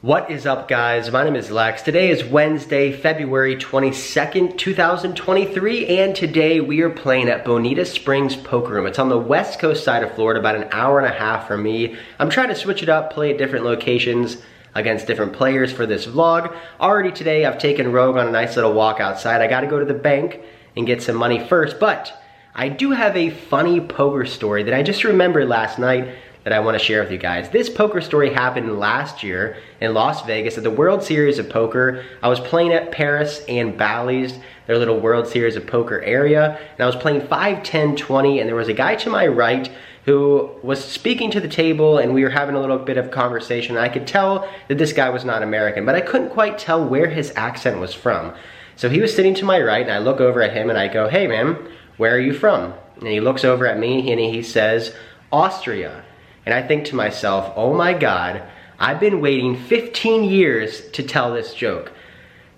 What is up, guys? My name is Lex. Today is Wednesday, February 22nd, 2023, and today we are playing at Bonita Springs Poker Room. It's on the west coast side of Florida, about an hour and a half from me. I'm trying to switch it up, play at different locations against different players for this vlog. Already today, I've taken Rogue on a nice little walk outside. I gotta go to the bank and get some money first, but I do have a funny poker story that I just remembered last night that I want to share with you guys. This poker story happened last year in Las Vegas at the World Series of Poker. I was playing at Paris and Bally's, their little World Series of Poker area, and I was playing 5, 10, 20, and there was a guy to my right who was speaking to the table, and we were having a little bit of conversation. I could tell that this guy was not American, but I couldn't quite tell where his accent was from. So he was sitting to my right, and I look over at him and I go, "Hey man, where are you from?" And he looks over at me and he says, "Austria." And I think to myself, oh my God, I've been waiting 15 years to tell this joke.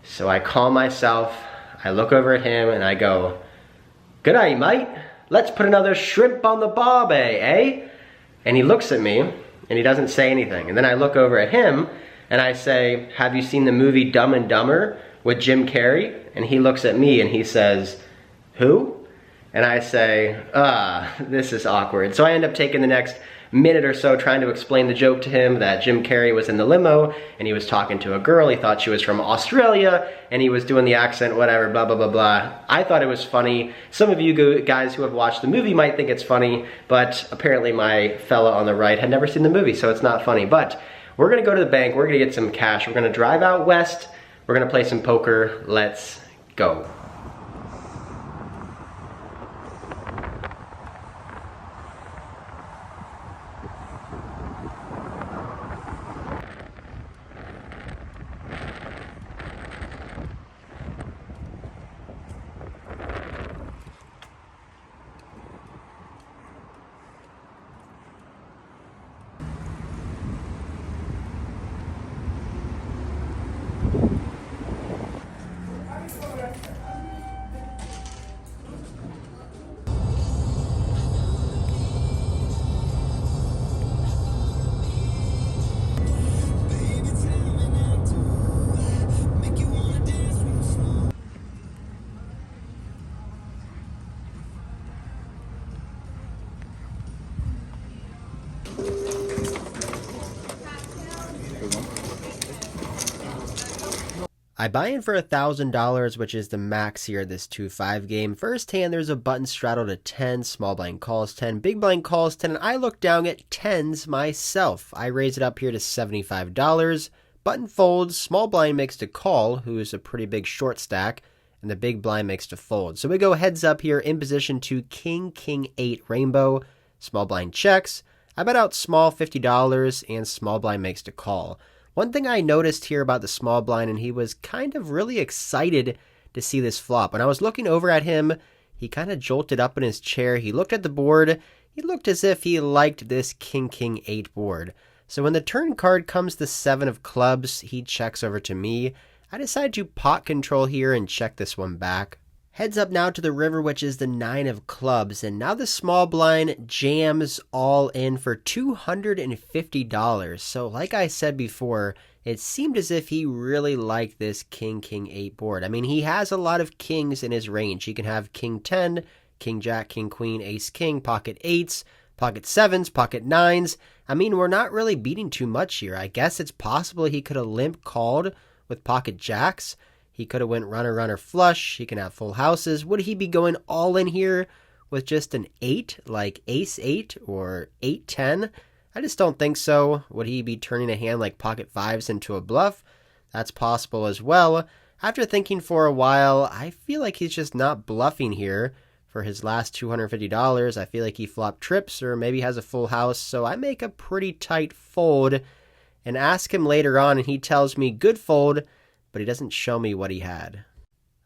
So I calm myself, I look over at him and I go, "G'day mate, let's put another shrimp on the barbie, eh?" And he looks at me and he doesn't say anything. And then I look over at him and I say, "Have you seen the movie Dumb and Dumber with Jim Carrey?" And he looks at me and he says, "Who?" And I say, this is awkward. So I end up taking the next minute or so trying to explain the joke to him that Jim Carrey was in the limo and he was talking to a girl. He thought she was from Australia and he was doing the accent, whatever, blah, blah, blah, blah. I thought it was funny. Some of you guys who have watched the movie might think it's funny, but apparently my fella on the right had never seen the movie, so it's not funny. But we're gonna go to the bank, we're gonna get some cash, we're gonna drive out west, we're gonna play some poker. Let's go. I buy in for $1,000, which is the max here at this 2-5 game. First hand, there's a button straddled at 10, small blind calls 10, big blind calls 10, and I look down at 10s myself. I raise it up here to $75. Button folds, small blind makes to call, who is a pretty big short stack, and the big blind makes to fold. So we go heads up here in position to King, King 8 rainbow, small blind checks. I bet out small $50, and small blind makes to call. One thing I noticed here about the small blind, and he was kind of really excited to see this flop. When I was looking over at him, he kind of jolted up in his chair. He looked at the board. He looked as if he liked this King, King 8 board. So when the turn card comes the 7 of clubs, he checks over to me. I decide to pot control here and check this one back. Heads up now to the river, which is the 9 of clubs, and now the small blind jams all in for $250. So like I said before, it seemed as if he really liked this King, King 8 board. I mean, he has a lot of kings in his range. He can have King 10, King Jack, King Queen, Ace King, pocket 8s, pocket 7s, pocket 9s. I mean, we're not really beating too much here. I guess it's possible he could have limp called with pocket jacks. He could have went runner, runner, flush. He can have full houses. Would he be going all in here with just an 8, like ace 8 or 8-10? I just don't think so. Would he be turning a hand like pocket 5s into a bluff? That's possible as well. After thinking for a while, I feel like he's just not bluffing here for his last $250. I feel like he flopped trips or maybe has a full house, so I make a pretty tight fold and ask him later on, and he tells me good fold, but he doesn't show me what he had.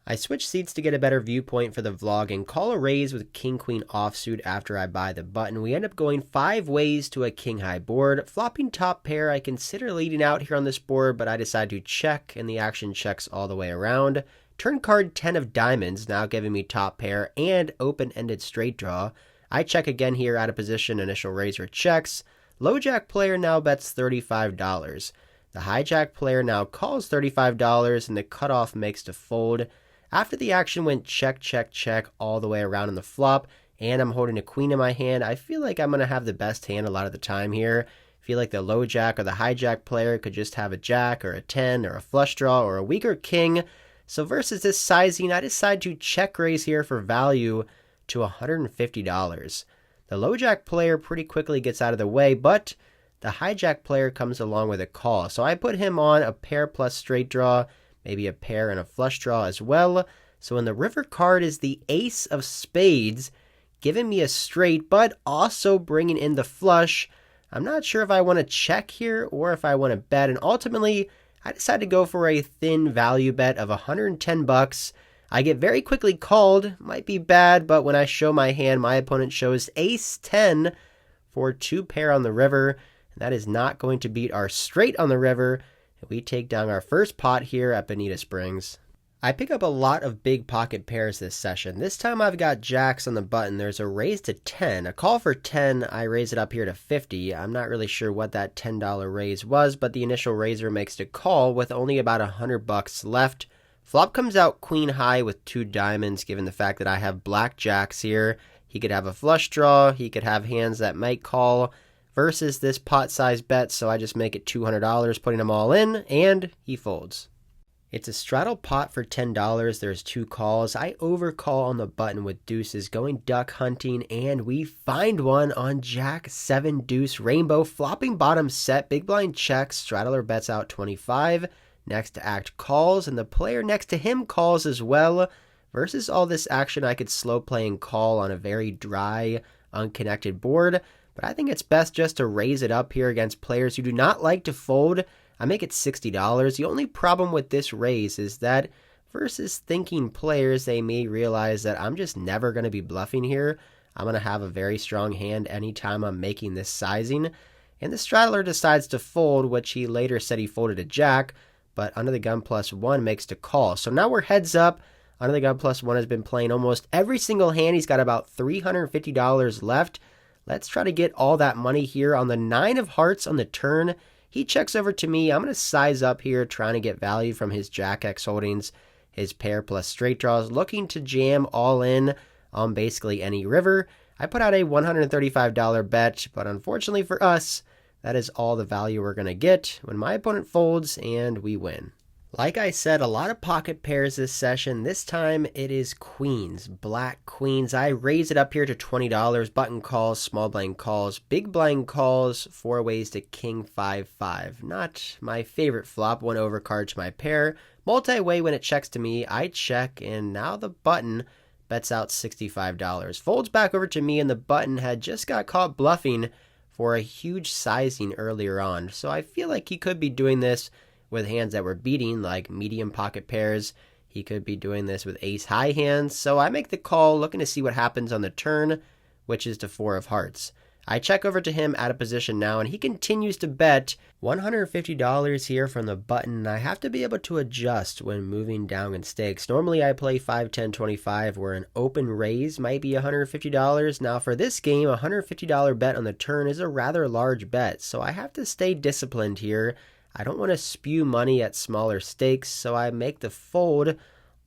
I switch seats to get a better viewpoint for the vlog and call a raise with King Queen offsuit after I buy the button. We end up going 5 ways to a king high board. Flopping top pair, I consider leading out here on this board, but I decide to check, and the action checks all the way around. Turn card 10 of diamonds, now giving me top pair and open-ended straight draw. I check again here out of position, initial raiser checks. Low jack player now bets $35. The hijack player now calls $35 and the cutoff makes the fold. After the action went check, check, check all the way around in the flop, and I'm holding a queen in my hand, I feel like I'm going to have the best hand a lot of the time here. I feel like the low jack or the hijack player could just have a jack or a 10 or a flush draw or a weaker king. So versus this sizing, I decide to check raise here for value to $150. The low jack player pretty quickly gets out of the way, but the hijack player comes along with a call. So I put him on a pair plus straight draw, maybe a pair and a flush draw as well. So in the river card is the ace of spades, giving me a straight, but also bringing in the flush. I'm not sure if I want to check here or if I want to bet, and ultimately I decided to go for a thin value bet of $110. I get very quickly called, might be bad, but when I show my hand, my opponent shows ace 10 for 2 pair on the river, and that is not going to beat our straight on the river, and we take down our first pot here at Bonita Springs. I pick up a lot of big pocket pairs this session. This time I've got jacks on the button. There's a raise to 10. A call for 10, I raise it up here to 50. I'm not really sure what that $10 raise was, but the initial raiser makes the call with only about $100 left. Flop comes out queen high with 2 diamonds, given the fact that I have black jacks here. He could have a flush draw. He could have hands that might call versus this pot size bet, so I just make it $200, putting them all in, and he folds. It's a straddle pot for $10. There's 2 calls. I overcall on the button with deuces, going duck hunting, and we find one on jack 7 deuce rainbow, flopping bottom set, big blind checks, straddler bets out 25. Next to act calls, and the player next to him calls as well. Versus all this action, I could slow play and call on a very dry, unconnected board, but I think it's best just to raise it up here against players who do not like to fold. I make it $60. The only problem with this raise is that versus thinking players, they may realize that I'm just never going to be bluffing here. I'm going to have a very strong hand anytime I'm making this sizing. And the straddler decides to fold, which he later said he folded a jack, but under the gun +1 makes the call. So now we're heads up. Under the gun +1 has been playing almost every single hand. He's got about $350 left. Let's try to get all that money here on the 9 of hearts on the turn. He checks over to me. I'm going to size up here, trying to get value from his jack X holdings, his pair plus straight draws, looking to jam all in on basically any river. I put out a $135 bet, but unfortunately for us, that is all the value we're going to get when my opponent folds and we win. Like I said, a lot of pocket pairs this session. This time it is queens, black queens. I raise it up here to $20. Button calls, small blind calls, big blind calls, 4 ways to king 5-5. Not my favorite flop, 1 overcard to my pair. Multi-way when it checks to me, I check, and now the button bets out $65. Folds back over to me, and the button had just got caught bluffing for a huge sizing earlier on. So I feel like he could be doing this with hands that were beating, like medium pocket pairs. He could be doing this with ace high hands. So I make the call, looking to see what happens on the turn, which is to 4 of hearts. I check over to him at a position now, and he continues to bet $150 here from the button. I have to be able to adjust when moving down in stakes. Normally I play 5, 10, 25, where an open raise might be $150. Now for this game, a $150 bet on the turn is a rather large bet, so I have to stay disciplined here. I don't want to spew money at smaller stakes, so I make the fold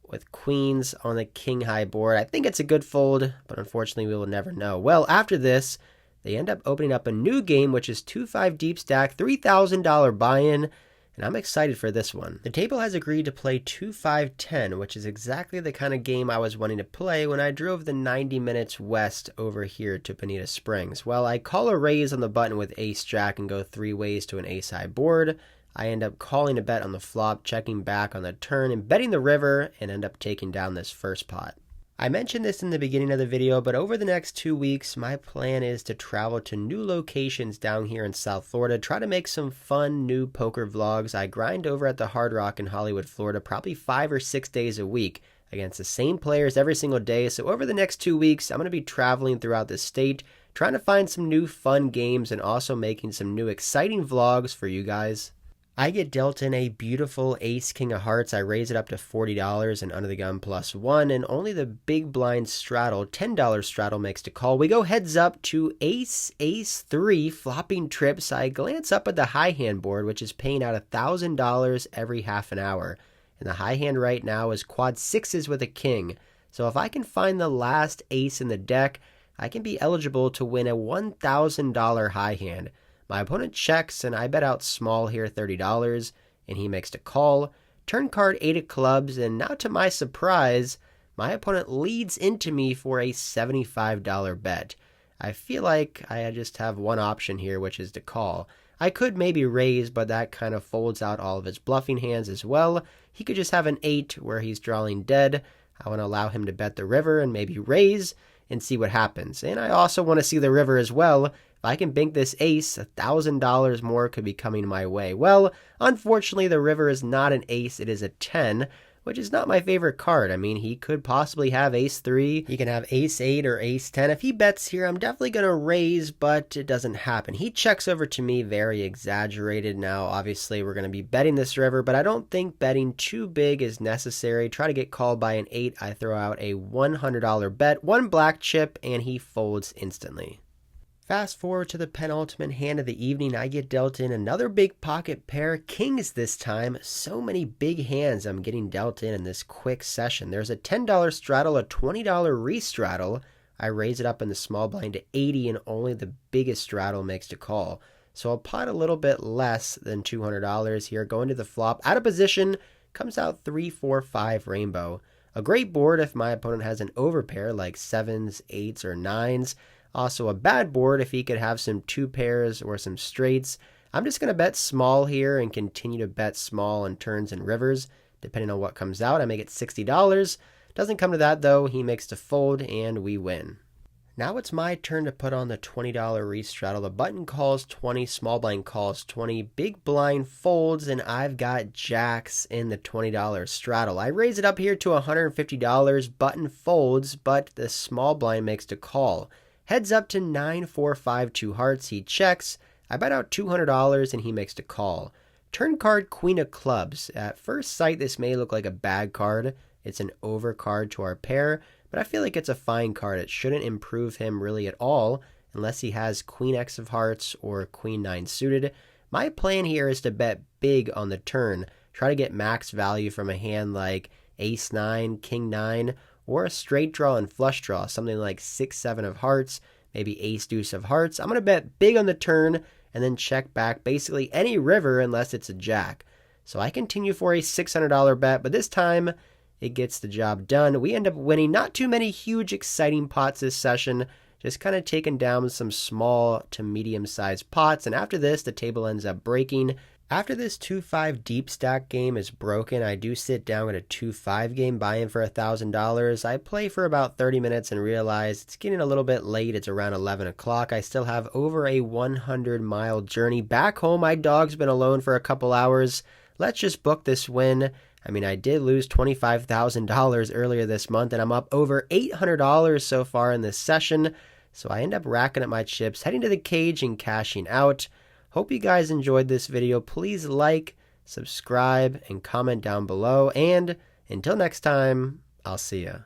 with queens on the king high board. I think it's a good fold, but unfortunately we will never know. Well, after this, they end up opening up a new game, which is 2-5 deep stack, $3,000 buy-in, and I'm excited for this one. The table has agreed to play 2-5-10, which is exactly the kind of game I was wanting to play when I drove the 90 minutes west over here to Bonita Springs. Well, I call a raise on the button with ace-jack and go 3 ways to an ace-high board. I end up calling a bet on the flop, checking back on the turn, and betting the river, and end up taking down this first pot. I mentioned this in the beginning of the video, but over the next 2 weeks, my plan is to travel to new locations down here in South Florida, try to make some fun new poker vlogs. I grind over at the Hard Rock in Hollywood, Florida, probably 5 or 6 days a week against the same players every single day. So over the next 2 weeks, I'm going to be traveling throughout the state, trying to find some new fun games and also making some new exciting vlogs for you guys. I get dealt in a beautiful ace king of hearts. I raise it up to $40 and under the gun +1, and only the big blind straddle, $10 straddle, makes the call. We go heads up to ace, ace 3, flopping trips. I glance up at the high hand board, which is paying out $1,000 every half an hour. And the high hand right now is quad sixes with a king. So if I can find the last ace in the deck, I can be eligible to win a $1,000 high hand. My opponent checks, and I bet out small here, $30, and he makes the call. Turn card 8 of clubs, and now to my surprise, my opponent leads into me for a $75 bet. I feel like I just have one option here, which is to call. I could maybe raise, but that kind of folds out all of his bluffing hands as well. He could just have an 8 where he's drawing dead. I want to allow him to bet the river and maybe raise and see what happens. And I also want to see the river as well. If I can bank this ace, $1,000 more could be coming my way. Well, unfortunately, the river is not an ace. It is a 10, which is not my favorite card. I mean, he could possibly have ace 3. He can have ace 8 or ace 10. If he bets here, I'm definitely going to raise, but it doesn't happen. He checks over to me, very exaggerated. Now, obviously, we're going to be betting this river, but I don't think betting too big is necessary. Try to get called by an 8. I throw out a $100 bet, one black chip, and he folds instantly. Fast forward to the penultimate hand of the evening, I get dealt in another big pocket pair, kings this time. So many big hands I'm getting dealt in this quick session. There's a $10 straddle, a $20 re-straddle. I raise it up in the small blind to 80, and only the biggest straddle makes the call. So I'll pot a little bit less than $200 here. Going to the flop, out of position, comes out 3, 4, 5 rainbow. A great board if my opponent has an overpair like 7s, 8s, or 9s. Also a bad board if he could have some 2 pairs or some straights. I'm just going to bet small here and continue to bet small on turns and rivers. Depending on what comes out, I make it $60. Doesn't come to that though. He makes the fold and we win. Now it's my turn to put on the $20 re-straddle. The button calls 20, small blind calls 20, big blind folds, and I've got jacks in the $20 straddle. I raise it up here to $150, button folds, but the small blind makes the call. Heads up to 9, 4, 5, 2 hearts. He checks. I bet out $200 and he makes the call. Turn card, queen of clubs. At first sight, this may look like a bad card. It's an over card to our pair, but I feel like it's a fine card. It shouldn't improve him really at all unless he has queen X of hearts or queen 9 suited. My plan here is to bet big on the turn. Try to get max value from a hand like ace 9, king 9, or a straight draw and flush draw, something like 6, 7 of hearts, maybe ace deuce of hearts. I'm going to bet big on the turn and then check back basically any river unless it's a jack. So I continue for a $600 bet, but this time it gets the job done. We end up winning not too many huge exciting pots this session, just kind of taking down some small to medium sized pots, and after this the table ends up breaking. After this 2-5 deep stack game is broken, I do sit down at a 2-5 game, buy in for $1,000. I play for about 30 minutes and realize it's getting a little bit late. It's around 11 o'clock. I still have over a 100-mile journey back home. My dog's been alone for a couple hours. Let's just book this win. I mean, I did lose $25,000 earlier this month, and I'm up over $800 so far in this session. So I end up racking up my chips, heading to the cage and cashing out. Hope you guys enjoyed this video. Please like, subscribe, and comment down below. And until next time, I'll see ya.